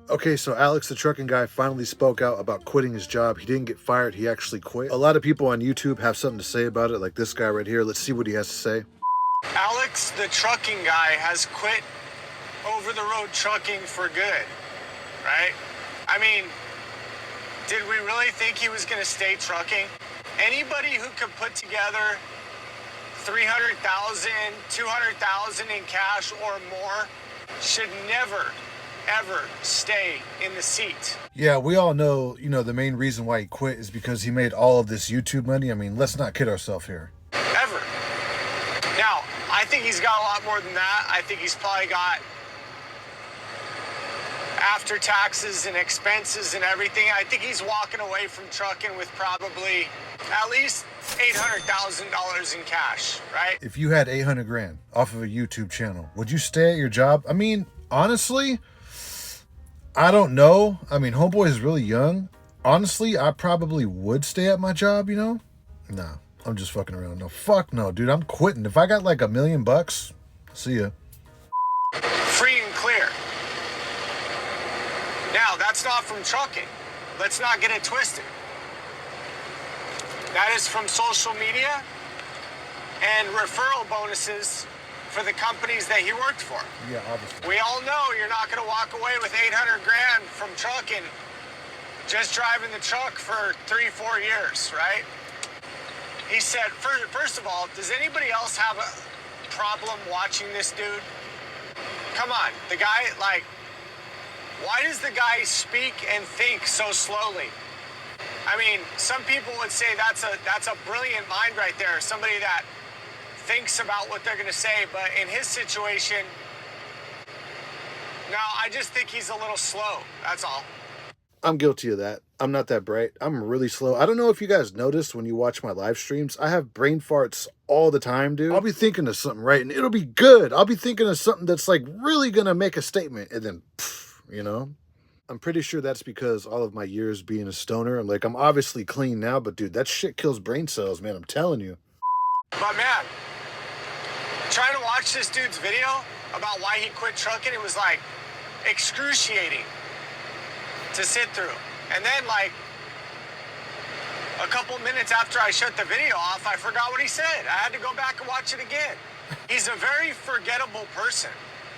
Okay, so Alex, the trucking guy, finally spoke out about quitting his job. He didn't get fired, he actually quit. A lot of people on YouTube have something to say about it, like this guy right here. Let's see what he has to say. Alex, the trucking guy, has quit over-the-road trucking for good, right? I mean, did we really think he was going to stay trucking? Anybody who could put together $300,000, $200,000 in cash or more should never, ever stay in the seat. Yeah, we all know, the main reason why he quit is because he made all of this YouTube money. I mean, let's not kid ourselves here. Ever. Now, I think he's got a lot more than that. I think he's probably got, after taxes and expenses and everything, I think he's walking away from trucking with probably at least $800,000 in cash, right? If you had 800 grand off of a YouTube channel, would you stay at your job? I mean, honestly, I don't know. I mean, homeboy is really young. Honestly, I probably would stay at my job, Nah, I'm just fucking around. No, fuck no, dude. I'm quitting. If I got like $1 million, see ya. Free and clear. Now, that's not from trucking. Let's not get it twisted. That is from social media and referral bonuses for the companies that he worked for. Yeah, obviously. We all know you're not going to walk away with 800 grand from trucking, just driving the truck for 3-4 years, right? He said, first of all, does anybody else have a problem watching this dude? Come on, the guy, why does the guy speak and think so slowly? I mean, some people would say that's a brilliant mind right there, somebody that thinks about what they're going to say, but in his situation, no, I just think he's a little slow, that's all. I'm guilty of that. I'm not that bright. I'm really slow. I don't know if you guys noticed when you watch my live streams, I have brain farts all the time, dude. I'll be thinking of something, right? And it'll be good. I'll be thinking of something that's like really going to make a statement and then, I'm pretty sure that's because all of my years being a stoner. I'm obviously clean now, but dude, that shit kills brain cells, man. I'm telling you. But man, trying to watch this dude's video about why he quit trucking, it was like excruciating to sit through. And then a couple minutes after I shut the video off, I forgot what he said. I had to go back and watch it again. He's a very forgettable person.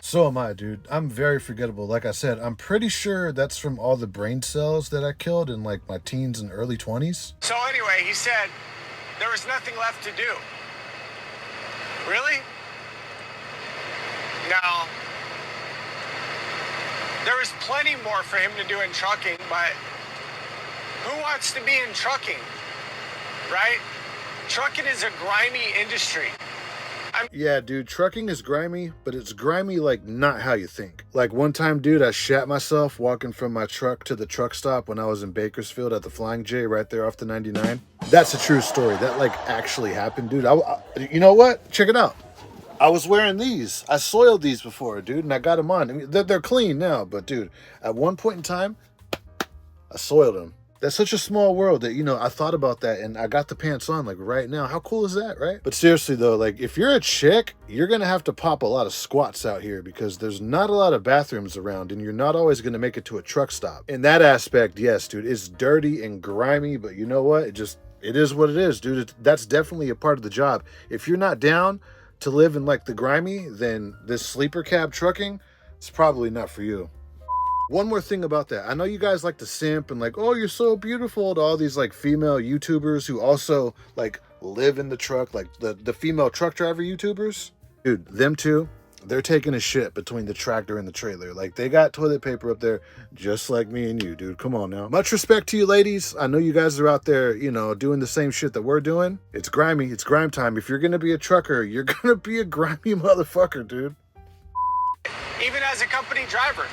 So am I, dude. I'm very forgettable. Like I said, I'm pretty sure that's from all the brain cells that I killed in my teens and early 20s. So anyway, he said there was nothing left to do. Really? No. There is plenty more for him to do in trucking, but who wants to be in trucking, right? Trucking is a grimy industry. Yeah, dude, trucking is grimy, but it's grimy not how you think. One time, dude, I shat myself walking from my truck to the truck stop when I was in Bakersfield at the Flying J right there off the 99. That's a true story. That actually happened, dude. You know what? Check it out. I was wearing these. I soiled these before, dude, and I got them on. I mean, they're clean now, but dude, at one point in time, I soiled them. That's such a small world that, I thought about that and I got the pants on right now. How cool is that, right? But seriously though, if you're a chick, you're going to have to pop a lot of squats out here because there's not a lot of bathrooms around and you're not always going to make it to a truck stop. In that aspect, yes, dude, it's dirty and grimy, but you know what? It is what it is, dude. That's definitely a part of the job. If you're not down to live in the grimy, then this sleeper cab trucking, it's probably not for you. One more thing about that. I know you guys like to simp and oh, you're so beautiful to all these female YouTubers who also live in the truck, the female truck driver YouTubers. Dude, them two, they're taking a shit between the tractor and the trailer. They got toilet paper up there just like me and you, dude. Come on now. Much respect to you ladies. I know you guys are out there, doing the same shit that we're doing. It's grimy. It's grime time. If you're going to be a trucker, you're going to be a grimy motherfucker, dude. Even as a company driver,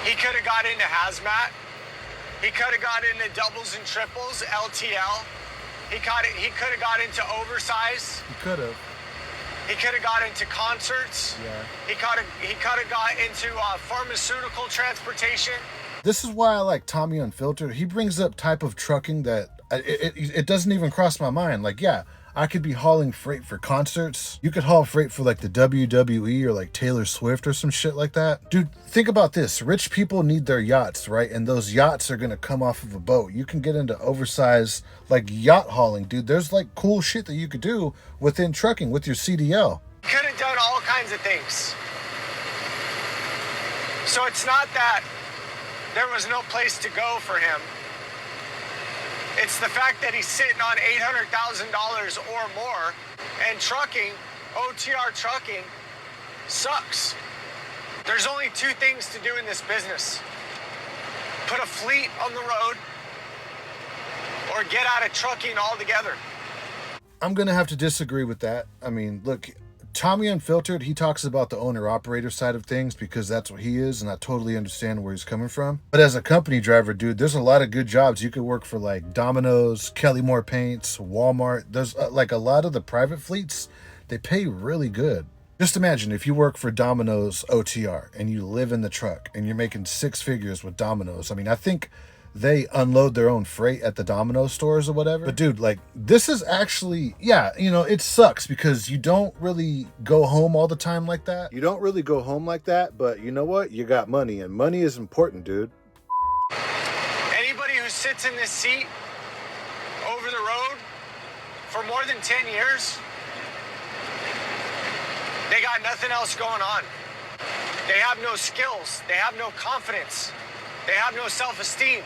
he could have got into hazmat. He could have got into doubles and triples, LTL. He could have got into oversize. He could have. He could have got into concerts. Yeah. He could have got into pharmaceutical transportation. This is why I like Tommy Unfiltered. He brings up type of trucking that it doesn't even cross my mind. Yeah, I could be hauling freight for concerts. You could haul freight for like the WWE or like Taylor Swift or some shit like that. Dude, think about this. Rich people need their yachts, right? And those yachts are gonna come off of a boat. You can get into oversized like yacht hauling, dude. There's like cool shit that you could do within trucking with your CDL. Could have done all kinds of things. So it's not that there was no place to go for him. It's the fact that he's sitting on $800,000 or more, and trucking, OTR trucking, sucks. There's only two things to do in this business. Put a fleet on the road or get out of trucking altogether. I'm going to have to disagree with that. I mean, look, Tommy Unfiltered, he talks about the owner-operator side of things because that's what he is, and I totally understand where he's coming from. But as a company driver, dude, there's a lot of good jobs. You could work for like Domino's, Kelly Moore Paints, Walmart. There's like a lot of the private fleets, they pay really good. Just imagine if you work for Domino's OTR and you live in the truck and you're making six figures with Domino's. I mean, I think they unload their own freight at the Domino's stores or whatever. But dude, like, this is actually, yeah, you know, it sucks because you don't really go home all the time like that. You don't really go home like that, but you know what? You got money, and money is important, dude. Anybody who sits in this seat over the road for more than 10 years, they got nothing else going on. They have no skills. They have no confidence. They have no self-esteem.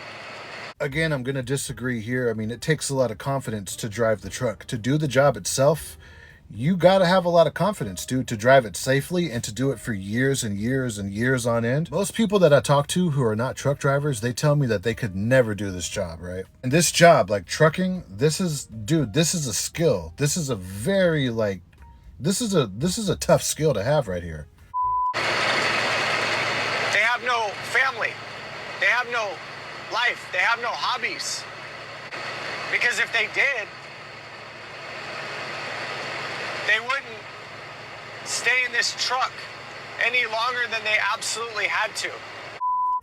Again, I'm going to disagree here. I mean, it takes a lot of confidence to drive the truck. To do the job itself, you got to have a lot of confidence, dude, to drive it safely and to do it for years and years and years on end. Most people that I talk to who are not truck drivers, they tell me that they could never do this job, right? And this job, like trucking, this is a skill. This is a very, like, this is a tough skill to have right here. They have no family. They have no life. They have no hobbies. Because if they did, they wouldn't stay in this truck any longer than they absolutely had to.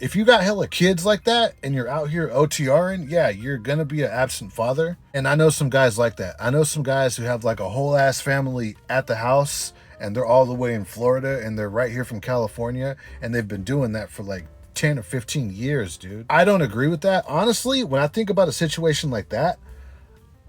If you got hella kids like that and you're out here OTRing, yeah, you're gonna be an absent father. And I know some guys like that. I know some guys who have like a whole ass family at the house and they're all the way in Florida and they're right here from California and they've been doing that for like 10 or 15 years, dude. I don't agree with that. Honestly, when I think about a situation like that,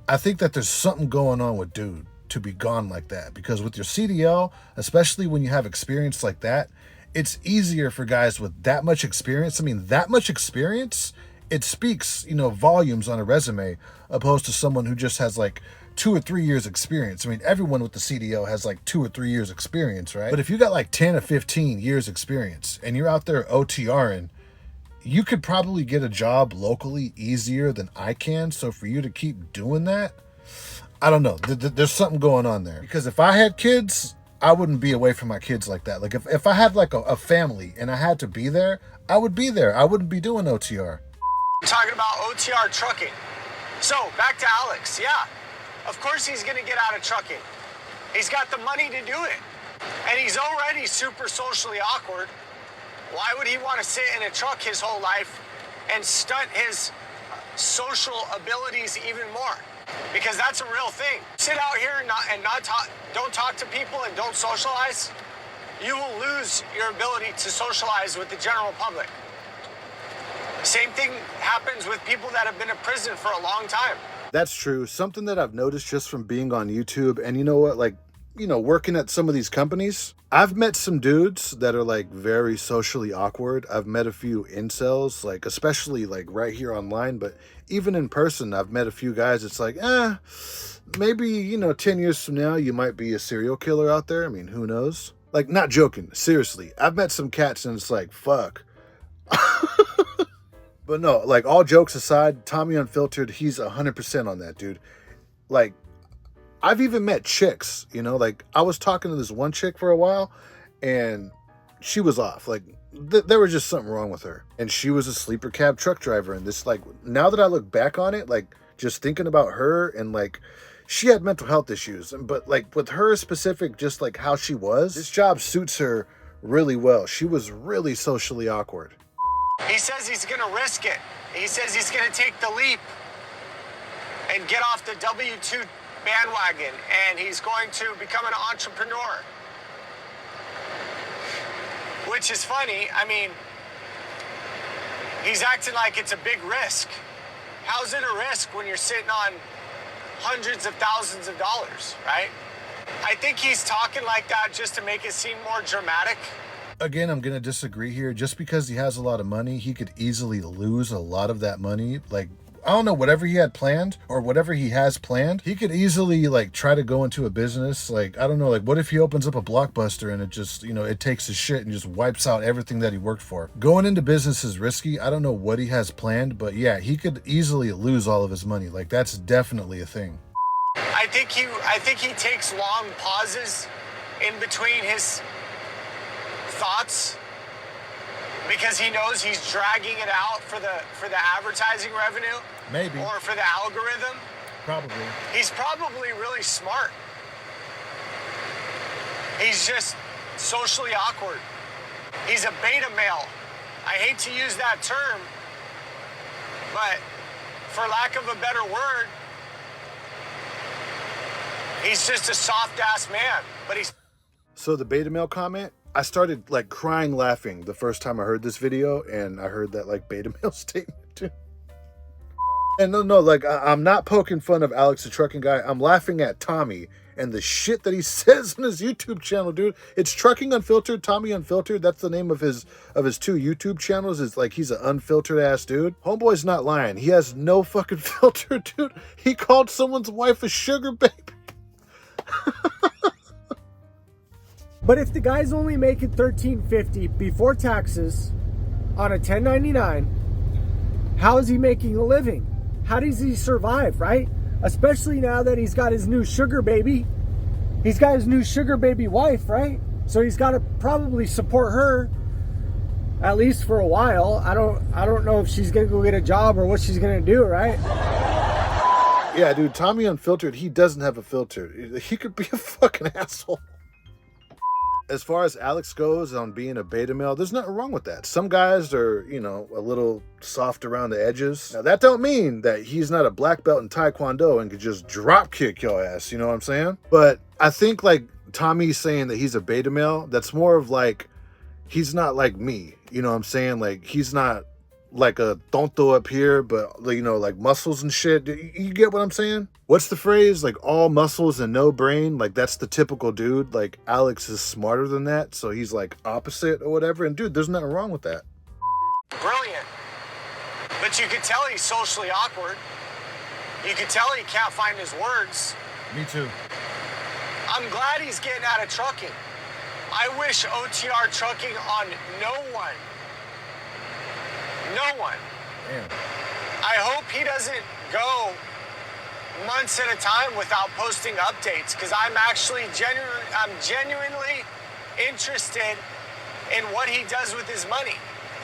I think that there's something going on with dude to be gone like that. Because with your CDL, especially when you have experience like that, it's easier for guys with that much experience. I mean, that much experience, it speaks, you know, volumes on a resume, opposed to someone who just has like 2 or 3 years experience. I mean, everyone with the CDL has like 2 or 3 years experience, right? But if you got like 10 or 15 years experience and you're out there OTRing, you could probably get a job locally easier than I can. So for you to keep doing that, I don't know. There's something going on there. Because if I had kids, I wouldn't be away from my kids like that. Like if I had like a family and I had to be there, I would be there. I wouldn't be doing OTR. I'm talking about OTR trucking. So back to Alex. Yeah, of course he's gonna get out of trucking. He's got the money to do it. And he's already super socially awkward. Why would he want to sit in a truck his whole life and stunt his social abilities even more? Because that's a real thing. Sit out here and not talk, don't talk to people and don't socialize. You will lose your ability to socialize with the general public. Same thing happens with people that have been in prison for a long time. That's true. Something that I've noticed just from being on YouTube, and you know what, like, you know, working at some of these companies, I've met some dudes that are like very socially awkward. I've met a few incels, like especially like right here online, but even in person, I've met a few guys. It's like, maybe, you know, 10 years from now, you might be a serial killer out there. I mean, who knows? Like, not joking. Seriously, I've met some cats and it's like, fuck. But no, like all jokes aside, Tommy Unfiltered, he's 100% on that, dude. Like, I've even met chicks, you know, like I was talking to this one chick for a while and she was off. Like there was just something wrong with her. And she was a sleeper cab truck driver. And this, like, now that I look back on it, like just thinking about her and like she had mental health issues. But like with her specific, just like how she was, this job suits her really well. She was really socially awkward. He says he's going to risk it. He says he's going to take the leap and get off the W-2 bandwagon and he's going to become an entrepreneur. Which is funny. I mean, he's acting like it's a big risk. How's it a risk when you're sitting on hundreds of thousands of dollars, right? I think he's talking like that just to make it seem more dramatic. Again, I'm going to disagree here. Just because he has a lot of money, he could easily lose a lot of that money. Like, I don't know, whatever he had planned or whatever he has planned, he could easily like try to go into a business. Like, I don't know, like what if he opens up a Blockbuster and it just, you know, it takes his shit and just wipes out everything that he worked for. Going into business is risky. I don't know what he has planned, but yeah, he could easily lose all of his money. Like, that's definitely a thing. I think he takes long pauses in between his thoughts because he knows he's dragging it out for the advertising revenue. Maybe. Or for the algorithm. Probably. He's probably really smart. He's just socially awkward. He's a beta male. I hate to use that term, but for lack of a better word, he's just a soft-ass man. But he's... So the beta male comment, I started like crying laughing the first time I heard this video and I heard that like beta male statement too. And no, like I'm not poking fun of Alex the Trucking Guy. I'm laughing at Tommy and the shit that he says on his YouTube channel, dude. It's Trucking Unfiltered, Tommy Unfiltered. That's the name of his two YouTube channels. It's like he's an unfiltered ass dude. Homeboy's not lying. He has no fucking filter, dude. He called someone's wife a sugar baby. But if the guy's only making $13.50 before taxes on a 1099, how is he making a living? How does he survive, right? Especially now that he's got his new sugar baby. He's got his new sugar baby wife, right? So he's got to probably support her at least for a while. I don't know if she's gonna go get a job or what she's gonna do, right? Yeah, dude, Tommy Unfiltered, he doesn't have a filter. He could be a fucking asshole. As far as Alex goes on being a beta male, there's nothing wrong with that. Some guys are, you know, a little soft around the edges. Now, that don't mean that he's not a black belt in Taekwondo and could just drop kick your ass, you know what I'm saying? But I think, like, Tommy's saying that he's a beta male, that's more of like, he's not like me, you know what I'm saying? Like, he's not like a tonto up here, but, you know, like muscles and shit. You get what I'm saying? What's the phrase? Like, all muscles and no brain? Like, that's the typical dude. Like, Alex is smarter than that, so he's like opposite or whatever. And dude, there's nothing wrong with that. Brilliant. But you could tell he's socially awkward. You could tell he can't find his words. Me too. I'm glad he's getting out of trucking. I wish OTR trucking on no one. No one. Damn. I hope he doesn't go months at a time without posting updates, because I'm actually genuinely interested in what he does with his money.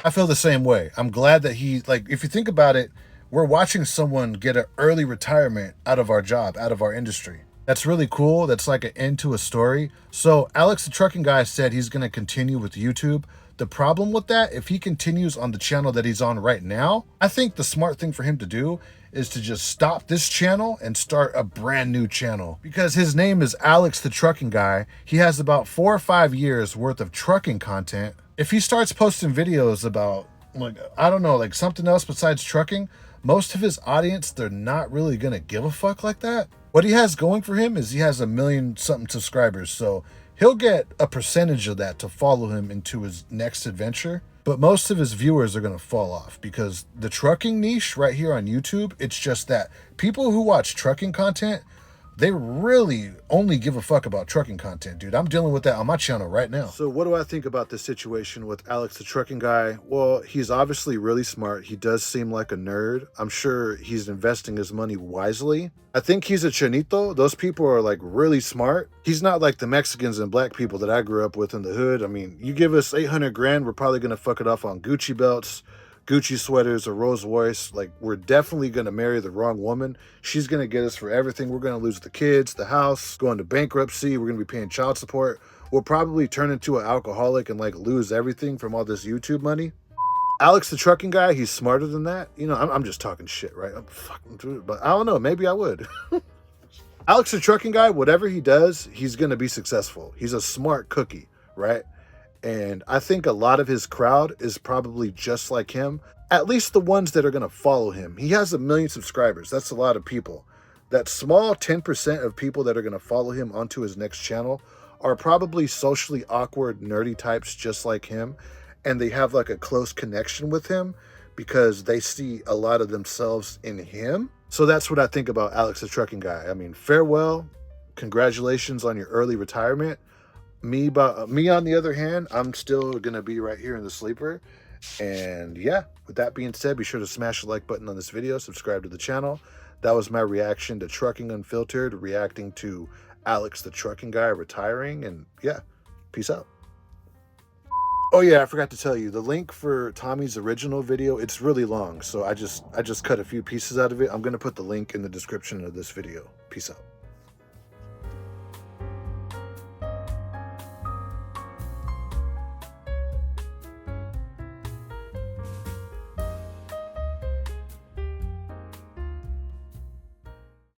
I feel the same way. I'm glad that he, like, if you think about it, we're watching someone get an early retirement out of our job, out of our industry. That's really cool. That's like an end to a story. So Alex the Trucking Guy said he's going to continue with YouTube. The problem with that, if he continues on the channel that he's on right now, I think the smart thing for him to do is to just stop this channel and start a brand new channel, because his name is Alex the Trucking Guy. He has about 4 or 5 years worth of trucking content. If he starts posting videos about, like, I don't know, like something else besides trucking, most of his audience, they're not really gonna give a fuck like that. What he has going for him is he has 1 million something subscribers, so he'll get a percentage of that to follow him into his next adventure. But most of his viewers are going to fall off, because the trucking niche right here on YouTube, it's just that people who watch trucking content, they really only give a fuck about trucking content, dude. I'm dealing with that on my channel right now. So what do I think about this situation with Alex the Trucking Guy? Well, he's obviously really smart. He does seem like a nerd. I'm sure he's investing his money wisely. I think he's a chanito. Those people are like really smart. He's not like the Mexicans and black people that I grew up with in the hood. I mean, you give us 800 grand, we're probably going to fuck it off on Gucci belts, Gucci sweaters, or Rolls Royce. Like, we're definitely going to marry the wrong woman. She's going to get us for everything. We're going to lose the kids, the house, go into bankruptcy. We're going to be paying child support. We'll probably turn into an alcoholic and like lose everything from all this YouTube money. Alex the Trucking Guy, he's smarter than that. You know, I'm just talking shit, right? I'm fucking, but I don't know. Maybe I would. Alex the Trucking Guy, whatever he does, he's going to be successful. He's a smart cookie, right? And I think a lot of his crowd is probably just like him, at least the ones that are going to follow him. He has 1 million subscribers. That's a lot of people. That small 10% of people that are going to follow him onto his next channel are probably socially awkward, nerdy types just like him. And they have like a close connection with him because they see a lot of themselves in him. So that's what I think about Alex the Trucking Guy. I mean, farewell. Congratulations on your early retirement. Me, on the other hand, I'm still going to be right here in the sleeper. And yeah, with that being said, be sure to smash the like button on this video, subscribe to the channel. That was my reaction to Trucking Unfiltered, reacting to Alex the Trucking Guy retiring. And yeah, peace out. Oh yeah, I forgot to tell you, the link for Tommy's original video, it's really long. So I just cut a few pieces out of it. I'm going to put the link in the description of this video. Peace out.